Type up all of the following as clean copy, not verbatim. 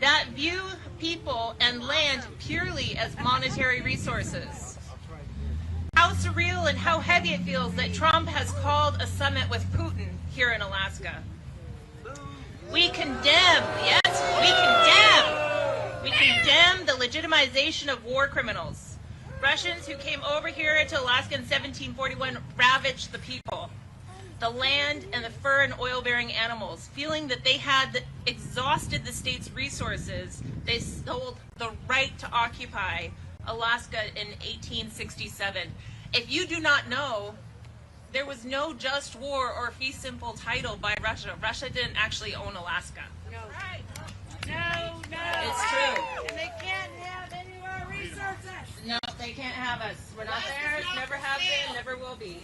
that view people and land purely as monetary resources. How surreal and how heavy it feels that Trump has called a summit with Putin here in Alaska. We condemn, yes, we condemn the legitimization of war criminals. Russians who came over here to Alaska in 1741 ravaged the people, the land, and the fur and oil-bearing animals. Feeling that they had exhausted the state's resources, they sold the right to occupy Alaska in 1867. If you do not know, there was no just war or fee simple title by Russia. Russia didn't actually own Alaska. No. Right. No. It's true. And they can't have any of our resources. No, they can't have us. We're not theirs, never have been, never will be.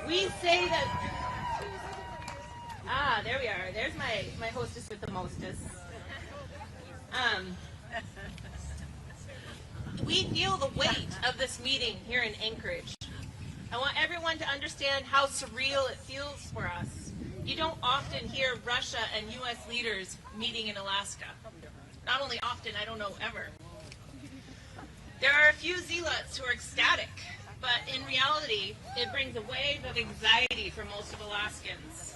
We say that... there we are. There's my hostess with the mostest. We feel the weight of this meeting here in Anchorage. I want everyone to understand how surreal it feels for us. You don't often hear Russia and U.S. leaders meeting in Alaska. Not only often, I don't know ever. There are a few zealots who are ecstatic, but in reality, it brings a wave of anxiety for most of Alaskans.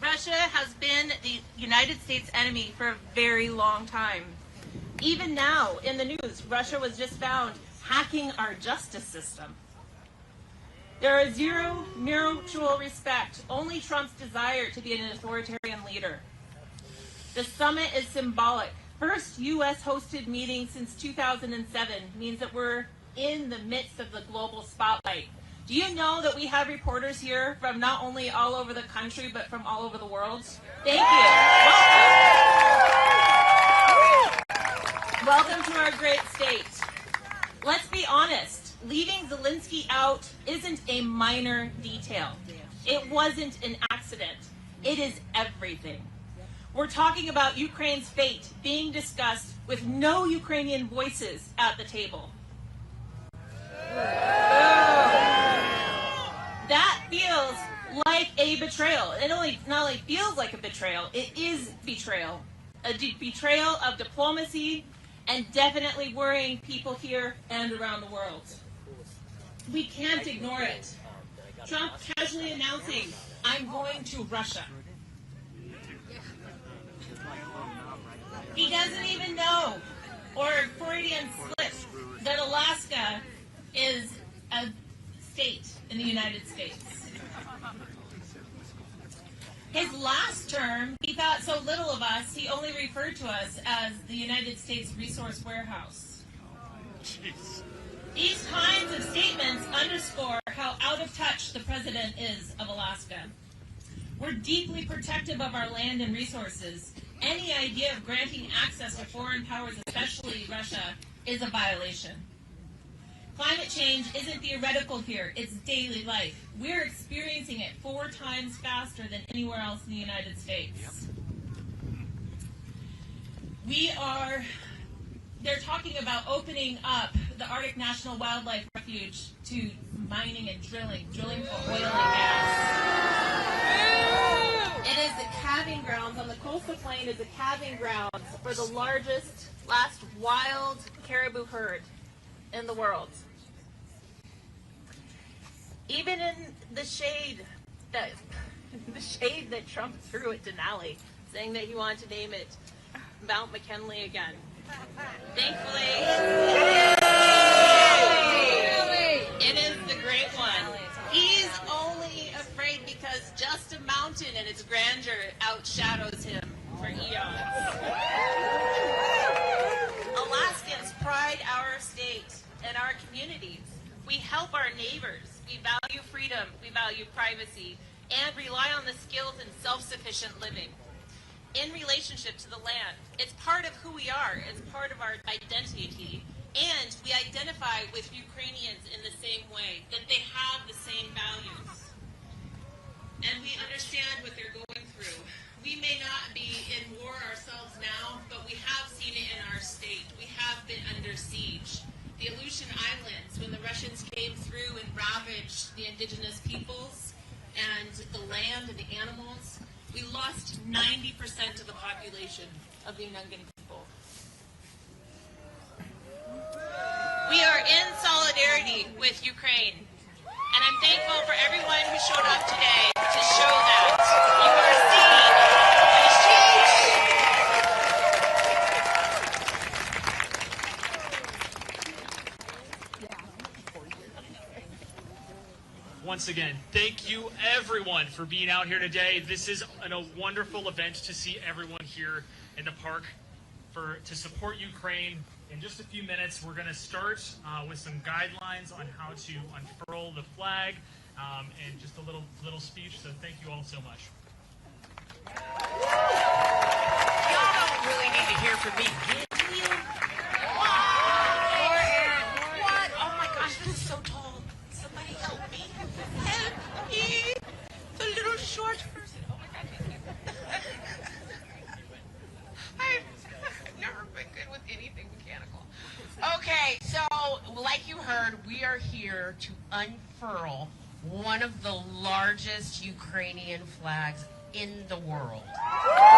Russia has been the United States enemy for a very long time. Even now, in the news, Russia was just found hacking our justice system. There is zero mutual respect, only Trump's desire to be an authoritarian leader. The summit is symbolic. First U.S.-hosted meeting since 2007 means that we're in the midst of the global spotlight. Do you know that we have reporters here from not only all over the country, but from all over the world? Thank you. Welcome. Welcome to our great state. Let's be honest. Leaving Zelensky out isn't a minor detail. It wasn't an accident. It is everything. We're talking about Ukraine's fate being discussed with no Ukrainian voices at the table. That feels like a betrayal. It not only feels like a betrayal, it is betrayal. A betrayal of diplomacy and definitely worrying people here and around the world. We can't ignore it. Trump casually announcing, "I'm going to Russia." He doesn't even know, or Freudian slip, that Alaska is a state in the United States. His last term, he thought so little of us, he only referred to us as the United States Resource Warehouse. These kinds of statements underscore how out of touch the president is of Alaska. We're deeply protective of our land and resources. Any idea of granting access to foreign powers, especially Russia, is a violation. Climate change isn't theoretical here, it's daily life. We're experiencing it 4 times faster than anywhere else in the United States. They're talking about opening up the Arctic National Wildlife Refuge to mining and drilling for oil and gas. It is the calving grounds on the coastal plain is the calving grounds for the last wild caribou herd in the world. Even in the shade that Trump threw at Denali, saying that he wanted to name it Mount McKinley again. Thankfully, it is the great one. He's only afraid because just a mountain and its grandeur outshadows him for eons. Alaskans pride our state and our communities. We help our neighbors. We value freedom. We value privacy and rely on the skills and self-sufficient living. In relationship to the land, it's part of who we are. It's part of our identity. And we identify with Ukrainians in the same way, that they have the same values. And we understand what they're going through. We may not be in war ourselves now, but we have seen it in our state. We have been under siege. The Aleutian Islands, when the Russians came through and ravaged the indigenous peoples and the land and the animals, We lost 90% of the population of the Unungan people. We are in solidarity with Ukraine, and I'm thankful for everyone who showed up today to show that. You are seeing Once again, thank you everyone for being out here today. This is a wonderful event to see everyone here in the park to support Ukraine. In just a few minutes, we're going to start with some guidelines on how to unfurl the flag and just a little speech. So thank you all so much. Y'all don't really need to hear from me. Do you? What? Oh my gosh, this is so tall. Somebody help me. Help me. The little short person. Oh my God. I've never been good with anything mechanical. Okay, so like you heard, we are here to unfurl one of the largest Ukrainian flags in the world. I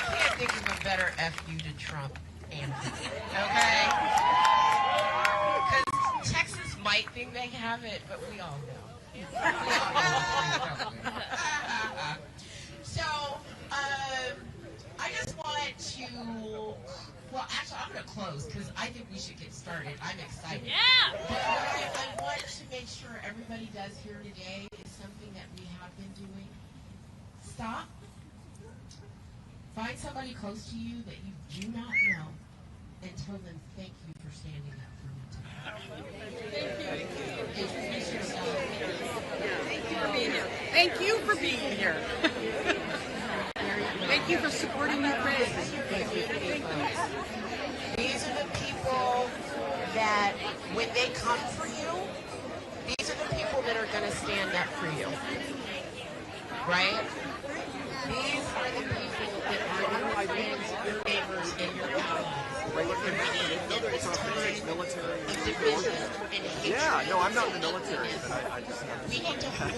can't think of a better FU to Trump anthem, okay? Because Texas might think they have it, but we all know. So, I just wanted to, well, actually, I'm going to close because I think we should get started. I'm excited. Yeah! But what I want to make sure everybody does here today is something that we have been doing. Stop. Find somebody close to you that you do not know and tell them thank you for standing up for me today. Thank you. Introduce yourself. Thank you for being here. Thank you for being here. Thank you for supporting Ukraine. These are the people that, when they come for you, these are the people that are going to stand up for you. Right? These are the people that are your friends, your neighbors, and your allies. It's our basic military. Division and hatred. Yeah, no, I'm not in the military, but I just have. We need to hold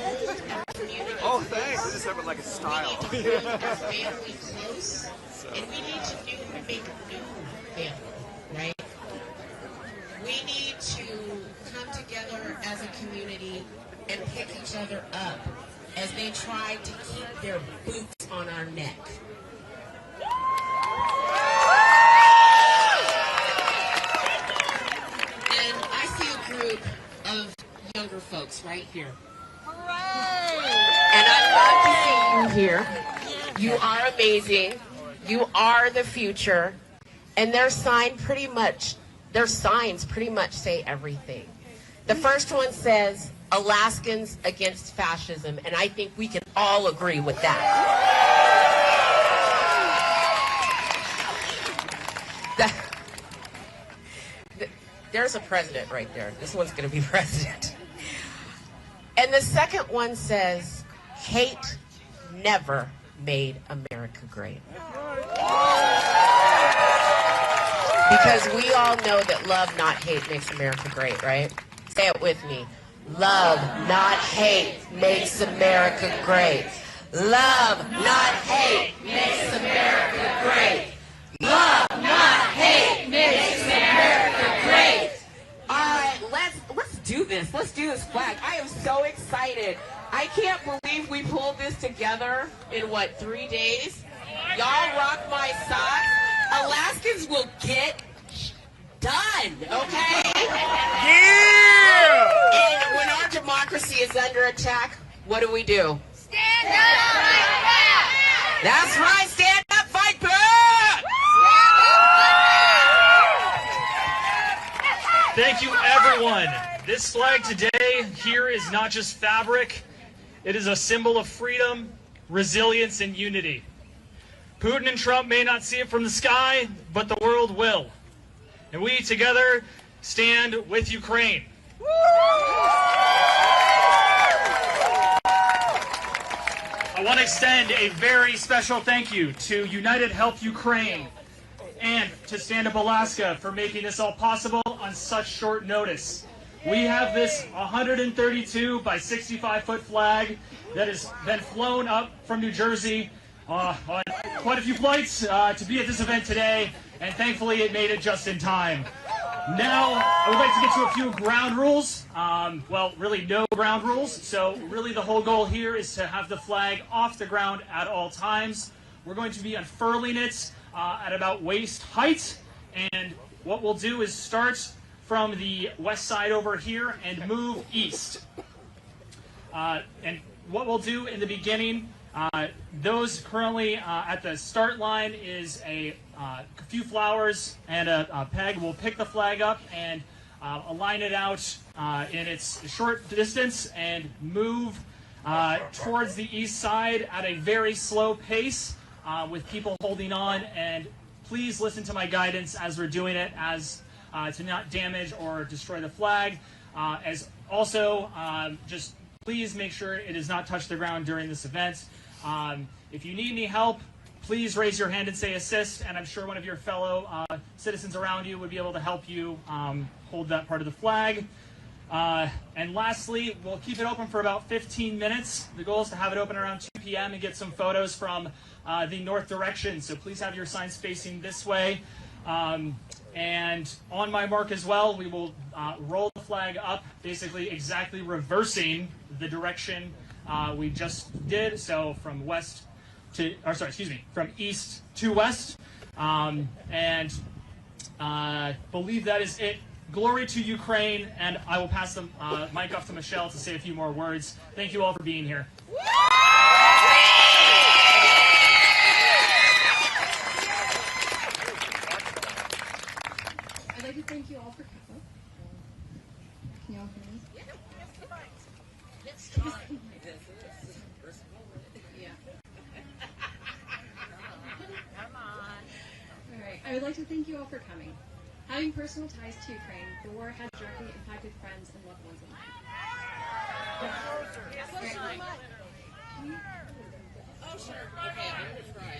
our community. Oh, thanks. I just have it like a style. We need to hold our family close, and we need to make a new family, right? We need to come together as a community and pick each other up as they try to keep their boots on our neck. And I see a group of younger folks right here. And I love to see you here. You are amazing. You are the future. And their signs pretty much say everything. The first one says, Alaskans against fascism, and I think we can all agree with that. There's a president right there. This one's going to be president. And the second one says, hate never made America great. Because we all know that love, not hate, makes America great, right? Say it with me. Love, not hate, makes America great. Love, not hate, makes America great. Love, not hate, makes America great. All right, let's do this. Let's do this flag. I am so excited. I can't believe we pulled this together in, 3 days? Y'all rock my socks. Alaskans will get done, okay? Yeah! And when our democracy is under attack, what do? Stand up, fight back! That's right, stand up, fight back! Thank you, everyone. This flag today here is not just fabric. It is a symbol of freedom, resilience, and unity. Putin and Trump may not see it from the sky, but the world will. And we together stand with Ukraine. I want to extend a very special thank you to United Help Ukraine and to Stand Up Alaska for making this all possible on such short notice. we have this 132 by 65 foot flag that has been flown up from New Jersey on quite a few flights to be at this event today, and thankfully it made it just in time. Now, I would like to get to a few ground rules. Well, really no ground rules. So really the whole goal here is to have the flag off the ground at all times. We're going to be unfurling it at about waist height. And what we'll do is start from the west side over here and move east. And what we'll do in the beginning, those currently at the start line is a few flowers and a peg. We'll pick the flag up and align it out in its short distance and move towards the east side at a very slow pace with people holding on. And please listen to my guidance as we're doing it, as to not damage or destroy the flag. As also, just please make sure it does not touch the ground during this event. If you need any help, please raise your hand and say assist, and I'm sure one of your fellow citizens around you would be able to help you hold that part of the flag. And lastly, we'll keep it open for about 15 minutes. The goal is to have it open around 2 p.m. and get some photos from the north direction, so please have your signs facing this way. And on my mark as well, we will roll the flag up, basically exactly reversing the direction we just did, so from west to, or sorry, excuse me, from east to west. And believe that is it. Glory to Ukraine, and I will pass the mic off to Michelle to say a few more words. Thank you all for being here. I'd like to thank you all for coming. Can you all hear me? I would like to thank you all for coming. Having personal ties to Ukraine, the war has directly impacted friends and loved ones of mine. Oh, sure. Okay, I'm going to try.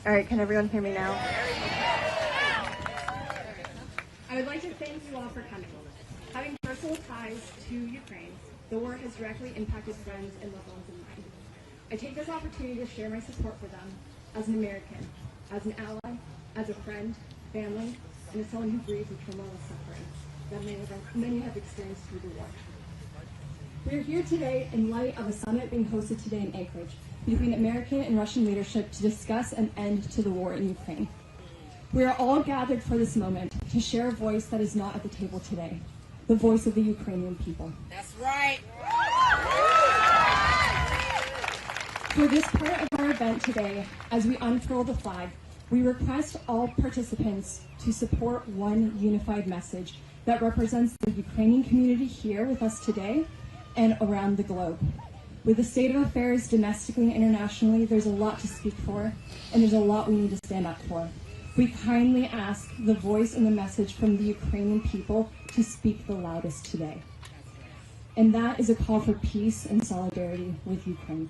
All right, can everyone hear me now? I would like to thank you all for coming. Having personal ties to Ukraine, the war has directly impacted friends and loved ones of mine. I take this opportunity to share my support for them as an American, as an ally, as a friend, family, and as someone who grieves the turmoil and suffering that many have experienced through the war. We are here today in light of a summit being hosted today in Anchorage between American and Russian leadership to discuss an end to the war in Ukraine. We are all gathered for this moment to share a voice that is not at the table today, the voice of the Ukrainian people. That's right. For this part of our event today, as we unfurl the flag, we request all participants to support one unified message that represents the Ukrainian community here with us today and around the globe. With the state of affairs domestically and internationally, there's a lot to speak for, and there's a lot we need to stand up for. We kindly ask the voice and the message from the Ukrainian people to speak the loudest today. And that is a call for peace and solidarity with Ukraine.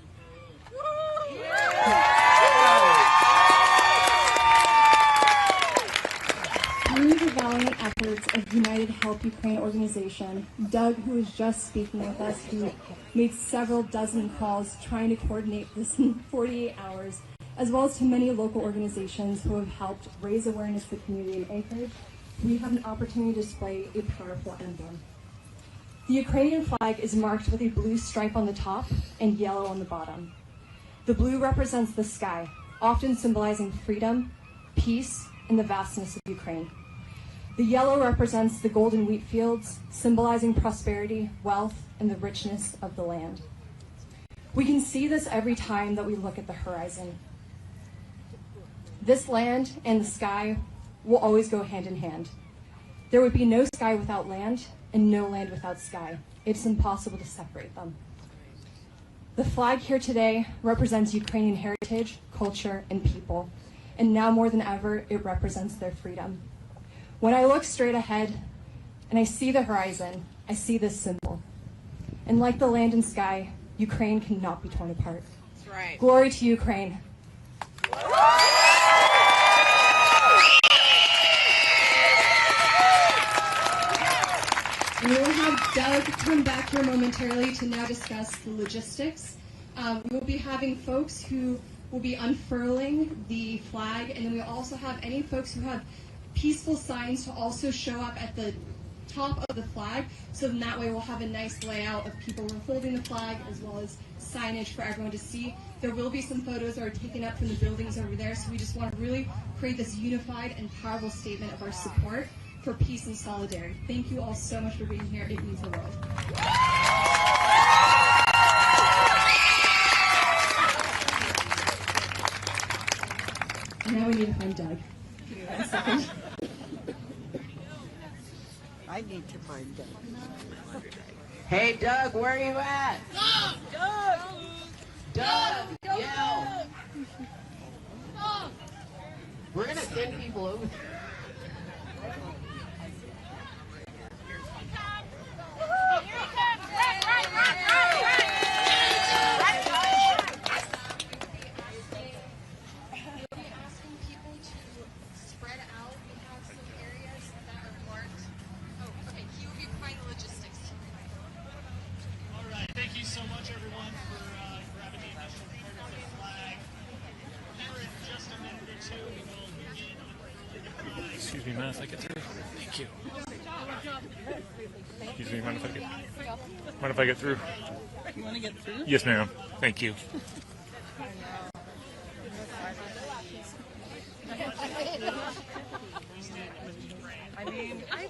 Through the valiant efforts of United Help Ukraine organization, Doug, who was just speaking with us, who made several dozen calls trying to coordinate this in 48 hours, as well as to many local organizations who have helped raise awareness to the community in Anchorage, we have an opportunity to display a powerful emblem. The Ukrainian flag is marked with a blue stripe on the top and yellow on the bottom. The blue represents the sky, often symbolizing freedom, peace, and the vastness of Ukraine. The yellow represents the golden wheat fields, symbolizing prosperity, wealth, and the richness of the land. We can see this every time that we look at the horizon. This land and the sky will always go hand in hand. There would be no sky without land, and no land without sky. It's impossible to separate them. The flag here today represents Ukrainian heritage, culture, and people, and now more than ever, it represents their freedom. When I look straight ahead and I see the horizon, I see this symbol. And like the land and sky, Ukraine cannot be torn apart. That's right. Glory to Ukraine. And we will have Doug come back here momentarily to now discuss the logistics. We will be having folks who will be unfurling the flag, and then we also have any folks who have peaceful signs to also show up at the top of the flag, so in that way we'll have a nice layout of people who are holding the flag as well as signage for everyone to see. There will be some photos that are taken up from the buildings over there, so we just want to really create this unified and powerful statement of our support for peace and solidarity. Thank you all so much for being here. It means the world. And now we need to find Doug. Give me 1 second. I need to find Doug. Hey, Doug, where are you at? Doug! Doug, yell. We're going to send people over. Excuse me, mind if I get through? Thank you. Excuse me, mind if I get through? You want to get through? Yes, ma'am. Thank you. I mean, I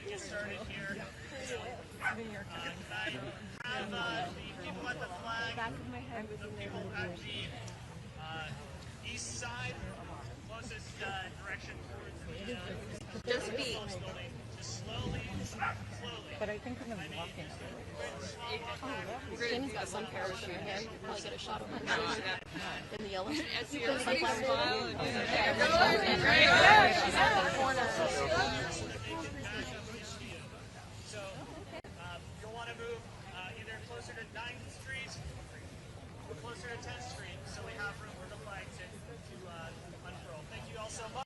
Get started here. Have the people at the flag, people at the east side, closest direction towards the Just be. building. Just slowly. but I think I'm going to walk in. Jim's got some parachute here. You can probably get a shot of him in the yellow. Sunflower. So you'll want to move either closer to 9th Street or closer to 10th Street, so we have room for the flag to unfurl. Thank you all so much.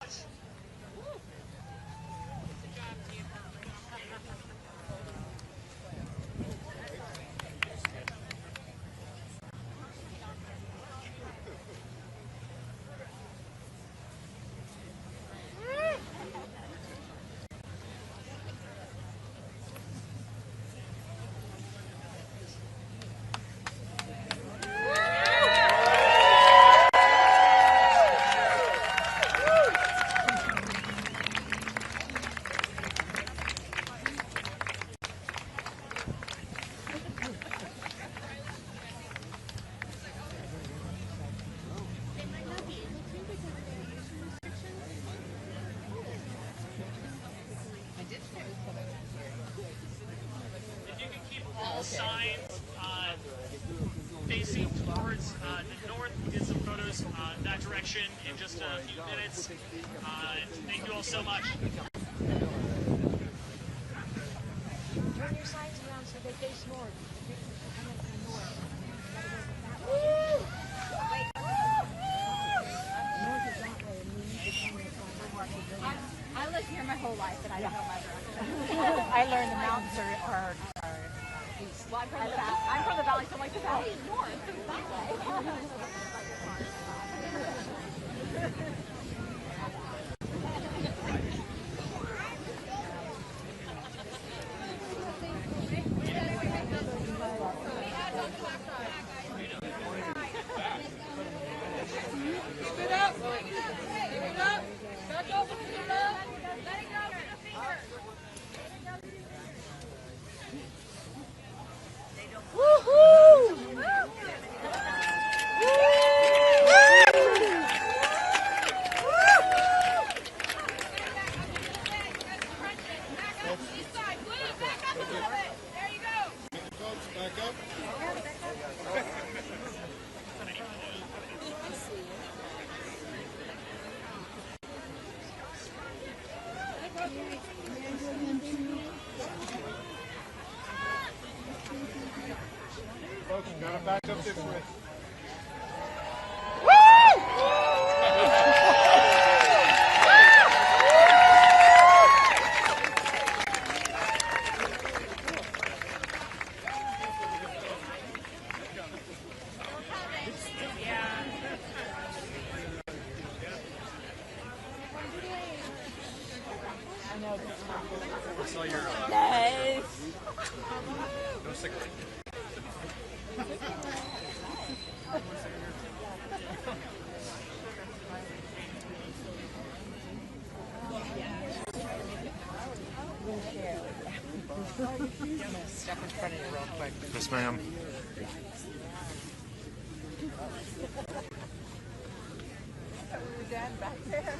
Signs facing towards the north. We'll get some photos that direction in just a few minutes. Thank you all so much. Turn your signs around so they face north. I lived here my whole life, and I don't know my direction. I learned the mountains are east. Well, I'm from the valley, so I'm like, the valley is north. That way. Folks, gotta back up this way. Woo! I saw your. Nice. No cigarette. Step in front of you real quick. Yes, ma'am. Dad back there.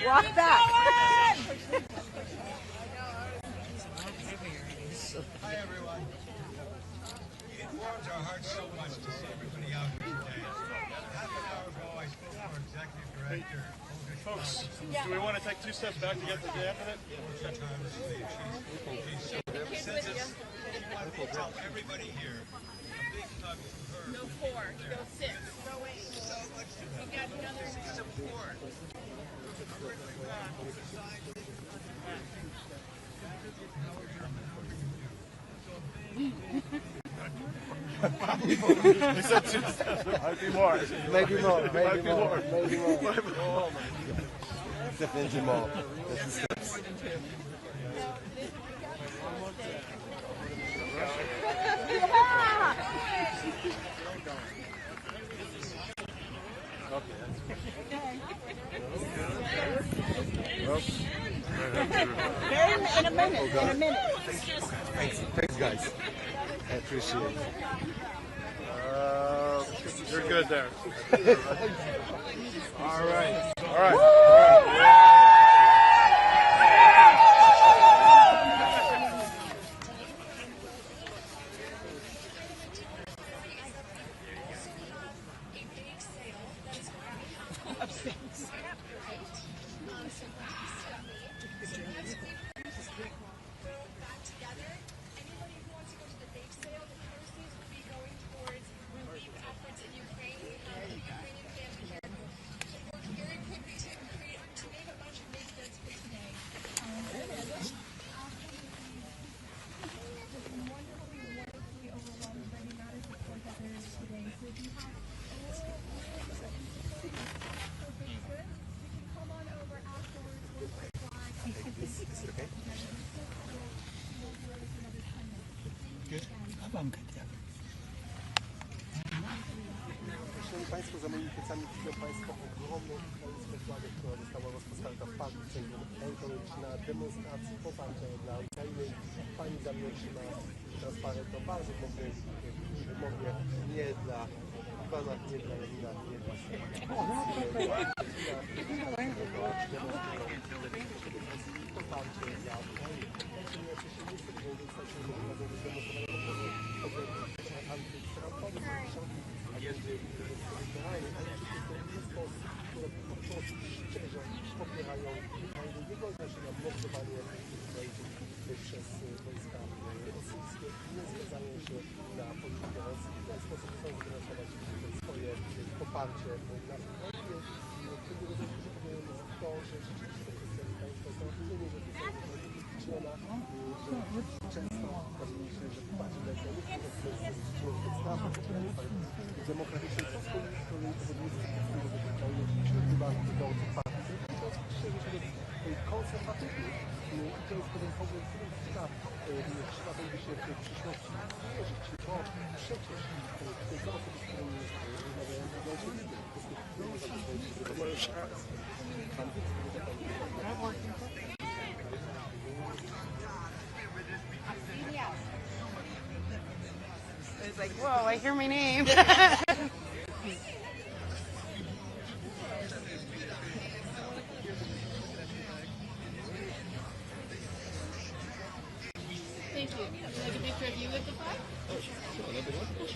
Walk back. Hi, everyone. It warms our hearts so much to see everybody out here today. Half an hour ago, I spoke to our executive director. Folks, do we want to take 2 steps back to get to the end of it? She's tell everybody here a big hug to her. No 4, no 6. No 8. So much to We got another support. They said 2 steps. Might be more. Maybe more. Maybe more. Maybe more. Oh my God. Definitely more. This is steps. In a minute. In a minute. Thanks, guys. I appreciate it. You're good there. All right. All right. Szanowni Państwo, za moimi plecami widzą Państwo ogromną ukraińską flagę, która została rozpostarta w parku w centrum Anchorage na demonstracji poparcia dla Ukrainy. Pani za mną trzyma transparent o bardzo mocnej wymowie nie dla Pana, nie dla Lenina, nie dla poparcie dla Ukrainy. Agendy elektoralnej, ale w sposób, które po prostu szczerze popierają Ukrainę, nie godzi się na mordowanie przez wojska rosyjskie, nie zgadzają się na politykę Rosji, w ten sposób chcą wyrażać swoje poparcie dla Ukrainy. Tego rozumiem, że to, że rzeczywiście przedstawi Państwo zrozumienie, że to są liczona, że często okazuje się, że poparcie dla Ukrainy podstawa demokratycznej to z kolei powoduje, że chyba wyborców partii, to szczerze konserwatywnych i to jest pewien pogląd, który trzeba będzie się w przyszłości wierzyć, bo przecież te osoby, z którymi rozmawiają, It's like, whoa, I hear my name. Thank you. Like a picture of you with the flag? Oh, sure, that'd be wonderful.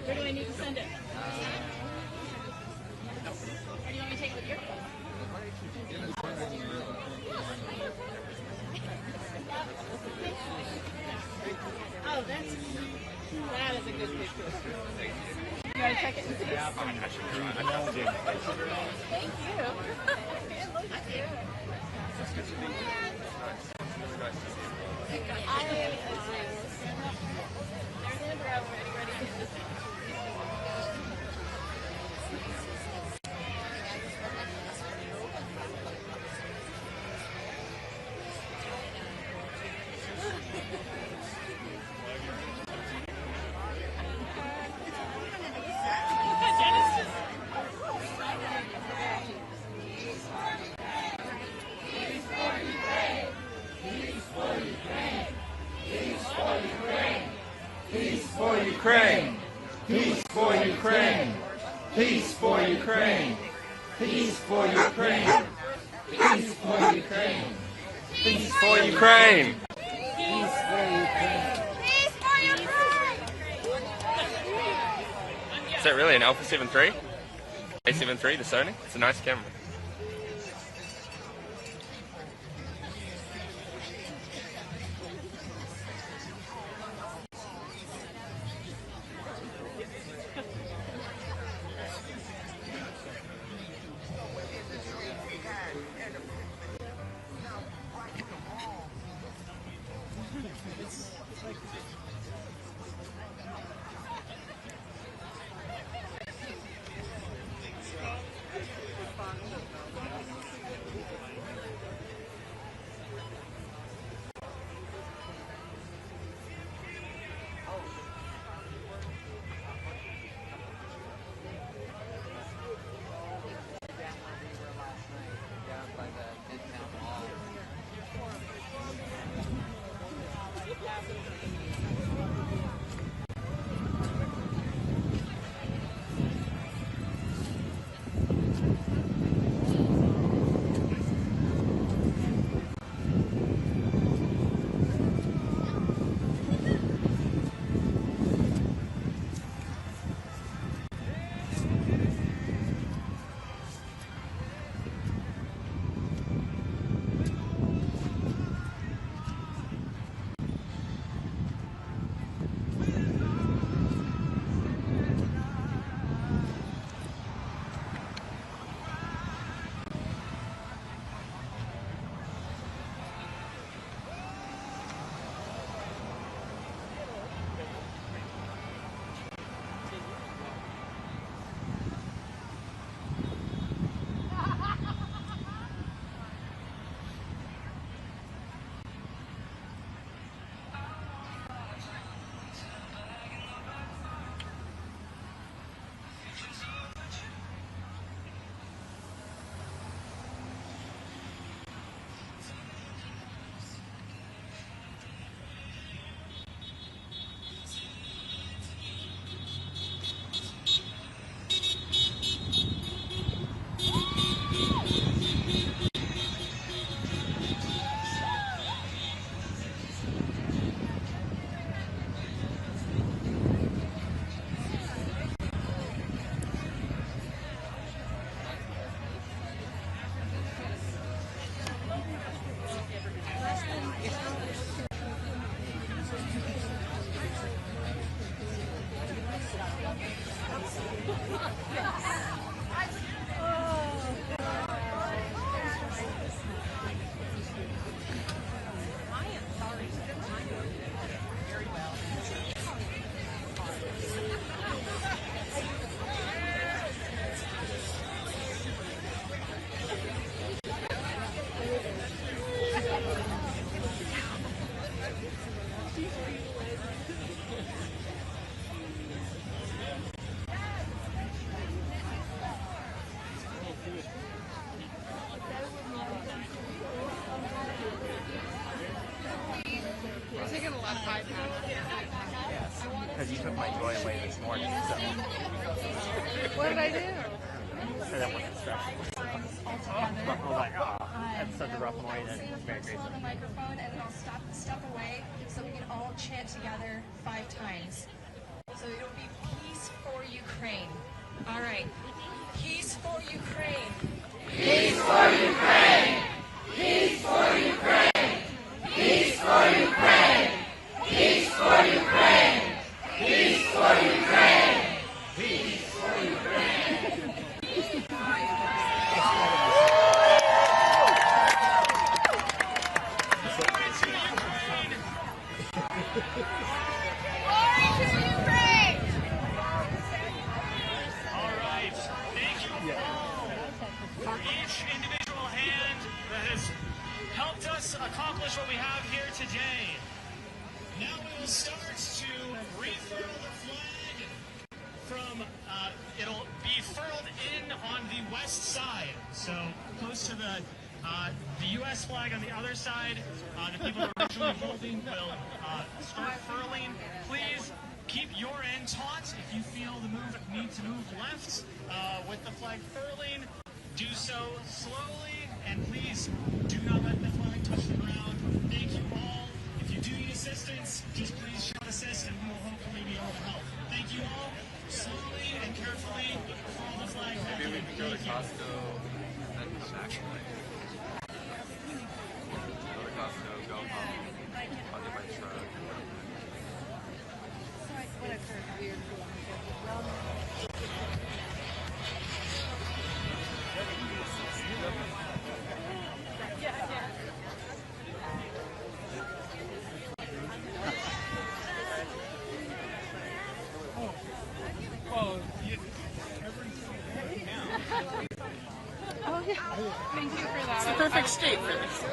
Where do I need to send it? Or do you want me to take it with your phone? Oh, that is a good picture. You want to check it and see? Thank you. Ukraine! Peace for Ukraine! Peace for Ukraine! Peace for Ukraine! Peace for Ukraine! Peace for Ukraine! Peace for Ukraine! Is that really an Alpha 7 III? A7 III, the Sony? It's a nice camera. my joy away this morning. So. What did I do? So that wasn't stressful. I was like, oh, that's such a rough morning. That's very crazy. Hold the microphone and then I'll step away so we can all chant together 5 times. So it'll be peace for Ukraine. All right. Peace for Ukraine. Peace for Ukraine. Peace for Ukraine. Peace for Ukraine. Peace for Ukraine. Peace for Ukraine. Peace for Ukraine. All right. Thank you for each individual hand that has helped us accomplish what we have here today. Now we will start to refurl the flag from, it'll be furled in on the west side, so close to the U.S. flag on the other side. The people who are originally holding will start furling. Please keep your end taut. If you feel the need to move left with the flag furling, do so slowly, and please do not let the flag touch the ground. Thank you all. If you do need assistance, just please shout assist and we will hopefully be able to help. Thank you all. Slowly and carefully follow the flag. Maybe we can go to Costco and come back. Go to Costco, go home. I'll get my truck. What I've heard weird. Oh yeah. Thank you for that. It's the perfect state for this.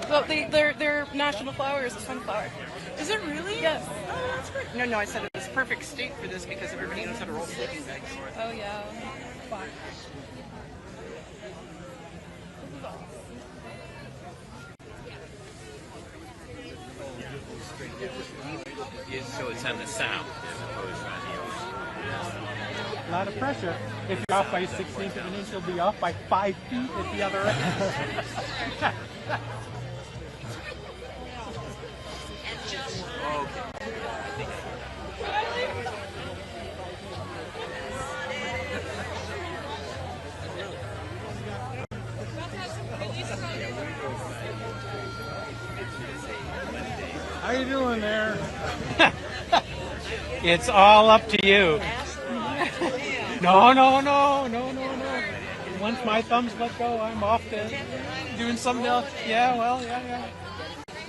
Well, their national flower is the sunflower. Is it really? Yes. Oh, that's great. No, I said it was perfect state for this because everybody knows how to roll sleeping bags. Oh yeah. Fun. So it's on the south as opposed to on the ocean. A lot of pressure. If you're off by 1/16 of an inch, you'll be off by 5 feet at the other end. How you doing there? It's all up to you. No. Once my thumbs let go, I'm off to doing something else. Yeah.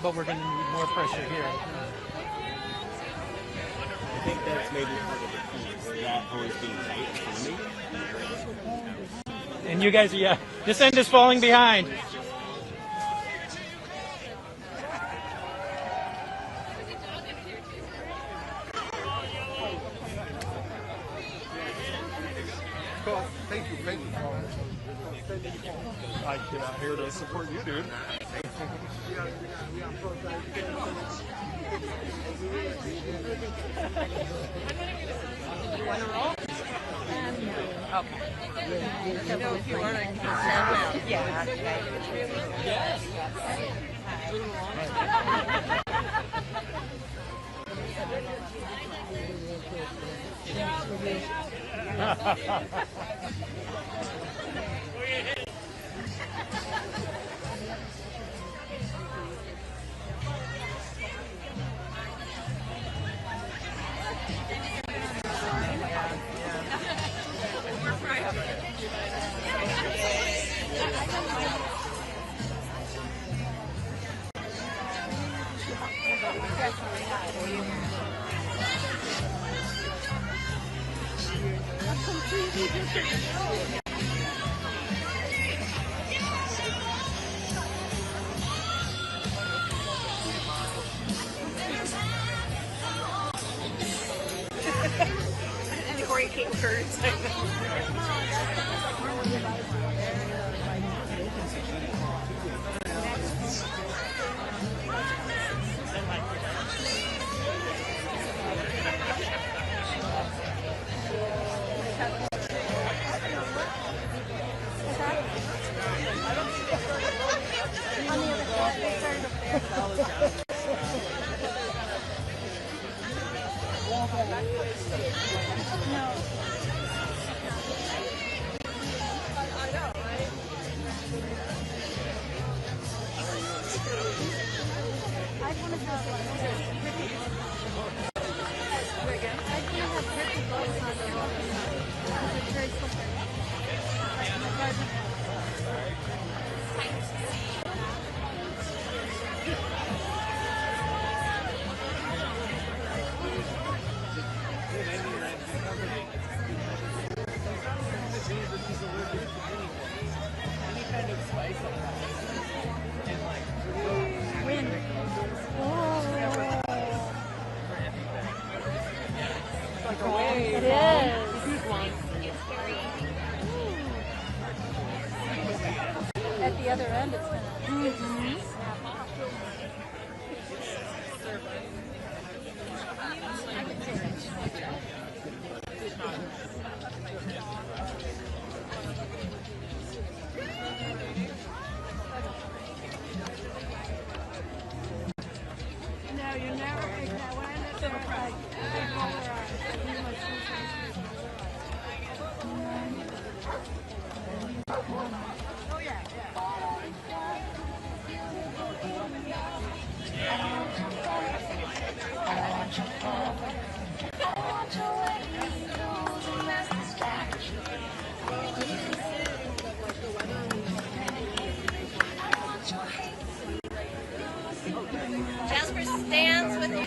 But we're going to need more pressure here. I think that's maybe part of the key. That always being tight in front of me. And you guys, yeah, this end is falling behind. Cool. Thank you. I came out here to support you, dude. Want to roll? Okay. You know, if you want to stand down. Yeah. Yes. And great kickers. It is. At the other end, it's going to snap off. No, you never make that one. It's like, oh yeah, Jasper stands with you.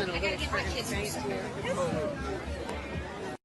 I gotta get my kids from school.